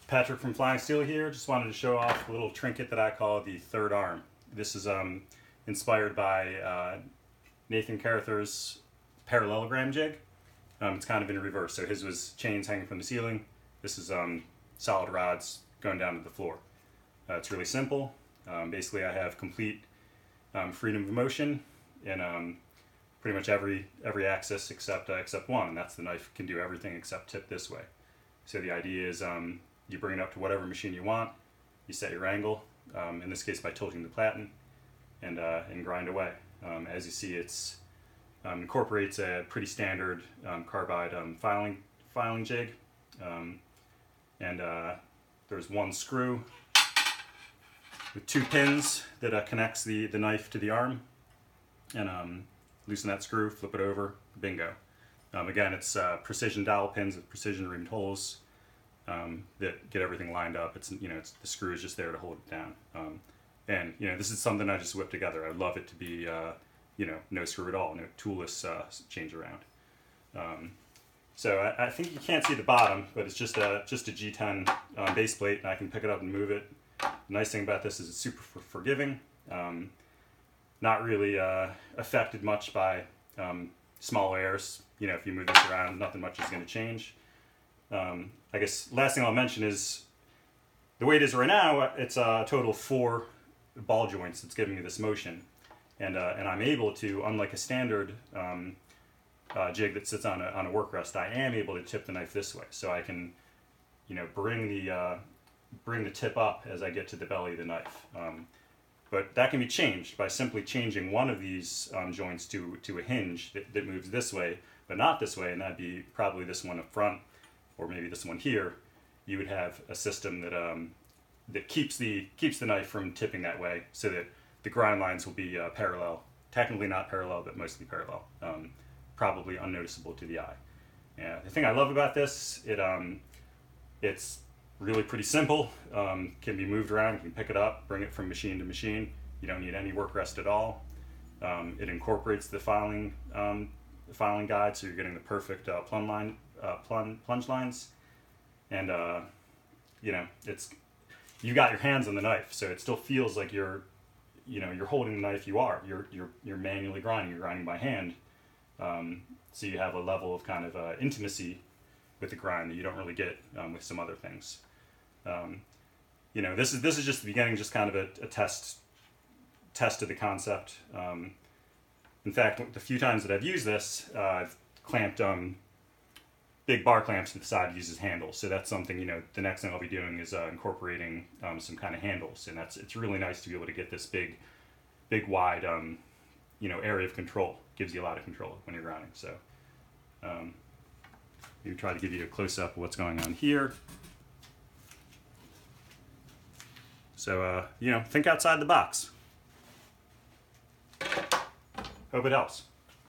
Patrick from Flying Steel here. Just wanted to show off a little trinket that I call the third arm. This is inspired by Nathan Carruthers' parallelogram jig. It's kind of in reverse, so his was chains hanging from the ceiling. This is solid rods going down to the floor. It's really simple. Basically, I have complete freedom of motion in pretty much every axis except one, and that's the knife can do everything except tip this way. So the idea is you bring it up to whatever machine you want, you set your angle, in this case by tilting the platen, and grind away. As you see, it's incorporates a pretty standard carbide filing jig, and there's one screw with two pins that connects the knife to the arm, and loosen that screw, flip it over, bingo. Again, it's precision dowel pins with precision reamed holes that get everything lined up. It's the screw is just there to hold it down. And this is something I just whipped together. I'd love it to be no screw at all, no toolless change around. So I think you can't see the bottom, but it's just a G10 base plate, and I can pick it up and move it. The nice thing about this is it's super forgiving. Not really affected much by small errors. If you move this around, nothing much is going to change. I guess last thing I'll mention is the way it is right now, it's a total of 4 ball joints that's giving me this motion. And I'm able to, unlike a standard jig that sits on a work rest, I am able to tip the knife this way. So I can bring the tip up as I get to the belly of the knife. But that can be changed by simply changing one of these joints to a hinge that moves this way, but not this way, and that'd be probably this one up front, or maybe this one here. You would have a system that keeps the knife from tipping that way, so that the grind lines will be parallel. Technically not parallel, but mostly parallel. Probably unnoticeable to the eye. Yeah, the thing I love about this, it's really pretty simple. Can be moved around. You can pick it up, bring it from machine to machine. You don't need any work rest at all. It incorporates the filing guide, so you're getting the perfect plunge lines. And you got your hands on the knife, so it still feels like you're holding the knife. You're manually grinding. You're grinding by hand. So you have a level of kind of intimacy with the grind that you don't really get with some other things. This is just the beginning, just kind of a test of the concept. In fact, the few times that I've used this, I've clamped big bar clamps to the side to use as handles. So that's something, the next thing I'll be doing is incorporating some kind of handles, and it's really nice to be able to get this big wide area of control. Gives you a lot of control when you're grinding. So maybe try to give you a close-up of what's going on here. So think outside the box. Hope it helps.